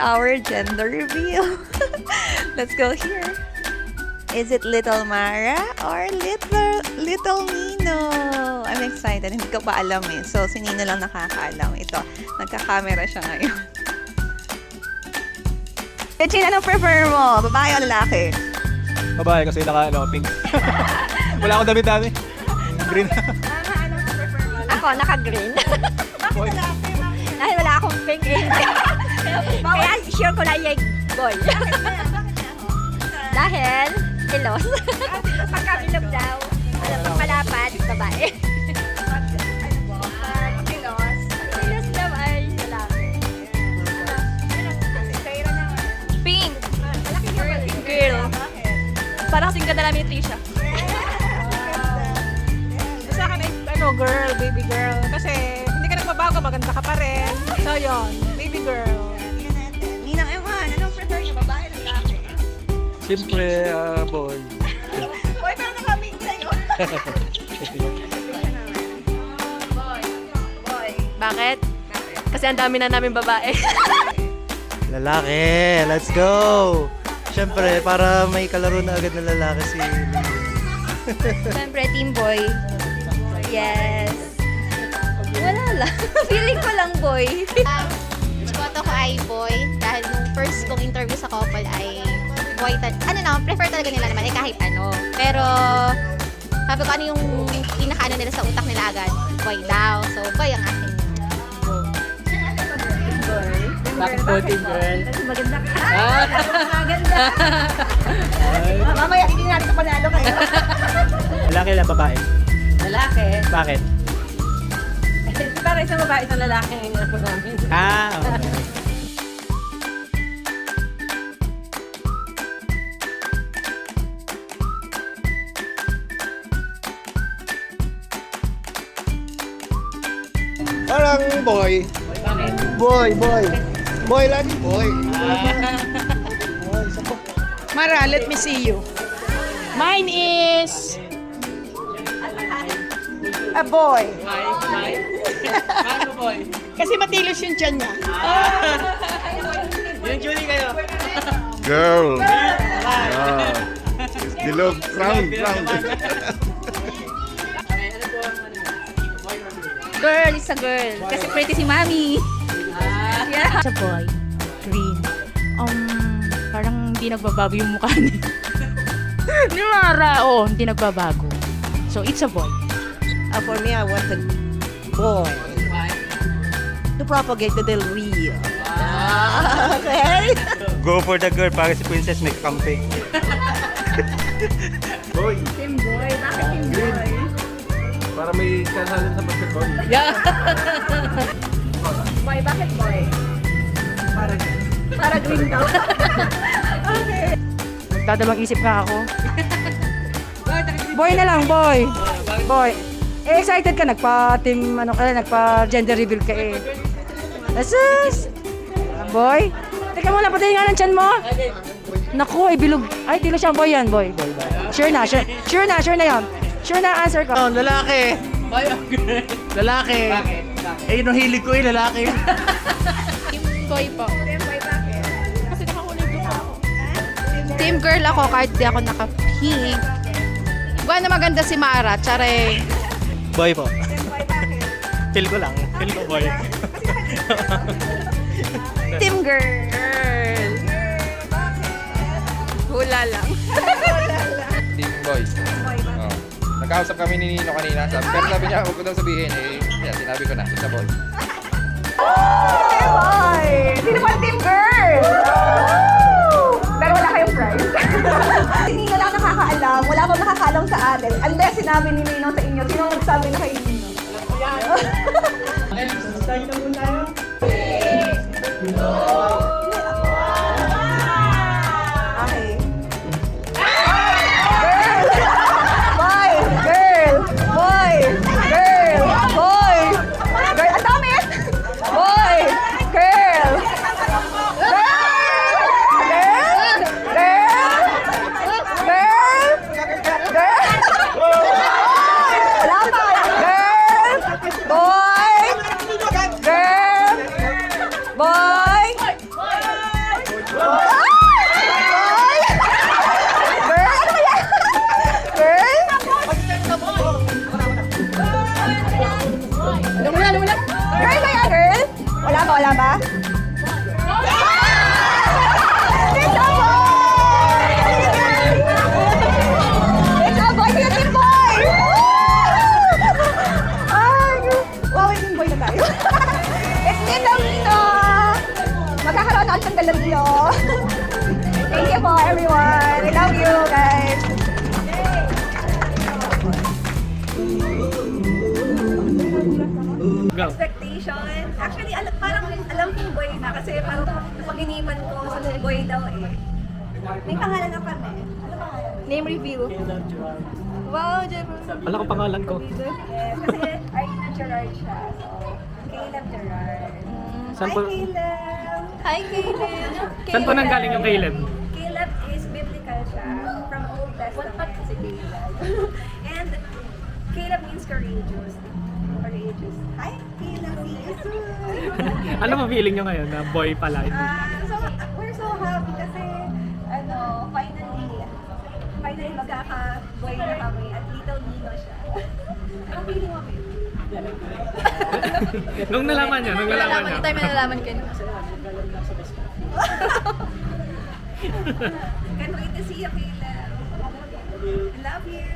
our gender reveal. Let's go here. Is it Little Mara or Little Nino? I'm excited. Hindi ko pa alam eh. So, si Nino lang nakakaalam. Ito, nagka-camera siya ngayon. Regine, anong prefer mo? Babae o lalaki? Babae kasi pink. Wala akong damit-dami. Green. Ako, naka-green. Dahil wala akong pink eh. Kaya sure ko na yung boy. Dahil, kilos. Pagkabilog daw. Alam mo, malapad, babae. Kilos daw ay lalaki. Pink! Girl. Parang singga na namin ni Trisha. Sa akin ay girl, baby girl. Kasi hindi ka nagbabago, maganda ka pa rin. So yun, baby girl. Ninang Ewan, anong prefer niyo? Babae o lalaki? Siyempre, boy. Boy, pero naka-pink sa'yo. Boy. Bakit? Kasi ang dami na namin babae. Lalaki, let's go! Siyempre, para may kalaro na agad na lalaki si Siyempre, team boy. Yes. Wala lang. Feeling ko lang boy. Boto ko ay boy dahil nung first kong interview sa couple ay boy. Prefer talaga nila naman kahit ano. Pero sabi ko ano yung pinakaano nila sa utak nila agad, boy daw. So boy ang aking go. Bakit po, team girl? Maganda ka. Maganda. Mamaya, hindi natin panalo kayo. Lalaki lang, babae. Lalaki. Bakit? Para isang babae, isang lalaki ang ako namin. Okay. Parang boy. Boy. Boy lagi, boy. Mara, let me see you. Mine is a boy. Kasi matilos yung tiyan niya. Yung Julie kayo. Girl. Dilog, round. Girl is a girl. Kasi pretty si Mami. Yeah. Sa boy, green. Parang hindi nagbabago yung mukha niya. Ni Mara, hindi nagbabago. So, it's a boy. For me, I want a boy. To propagate the Del Rio. Okay? Go for the girl, para si Princess may kakampi. Boy. Team boy. Bakit team boy? Para may kasalan sa basketball. Boy, bakit boy? Para green daw. Nagdadalawang isip nga ako. Boy na lang, boy. Boy. Excited ka, nagpa-gender reveal ka eh. Asus! Boy? Teka muna, patayin nga ng tiyan mo. Naku, bilog. Ay, tilo siya, boy yan, boy. Sure na yan. Sure na answer ko. Lalaki. Lalaki. Eh, yun ang hilig ko lalaki. Boy po. Kasi nakakulay blue ako. Team girl ako kahit di ako naka-pink. Buwan na maganda si Mara, tsare. Boy po. Feel ko lang. Feel ko boy. Team girl. Hula lang. Team boys. Oh. Nagkausap kami ni Nino kanina. Pero sabi niya, huwag ko daw sabihin. Sinabi ko na. Isa boy. Boy! Sino pa team girl? Pero wala kayong prize. Hindi na lang nakakaalam. Wala pang nakakaalam sa atin. Unless sinabi ni Nino sa inyo. Sino nagsabi na kay Nino? Start na muna tayo. Okay. Boy! Girl! Boy! Girl! Boy! Girl! Ang dami! Boy! Girl! Boy! love you. Thank you po, everyone. I love you, guys. Expectation. Actually, parang alam kong boy na kasi parang pag-iniman ko sa boy daw eh. May pangalan na kami. Ano pangalan? Name reveal. Wow, Jerome. Wala ko pangalan ko. Yes, kasi Arina Gerard siya. So, Caleb Gerard. Saan Hi, po, Caleb! Hi, Caleb! saan po nanggaling yung Caleb? Caleb is biblical siya. From Old Testament si Caleb. And Caleb means courageous. Courageous. Hi, Caleb! See you soon! Ano mo feeling nyo ngayon na boy pala? So, we're so happy kasi finally magkaka-boy na kami at little Nino siya. Anong feeling mo, babe? Nung nalaman niya. Tayo may nalaman kayo. Can't wait to see you, Caleb. I love you.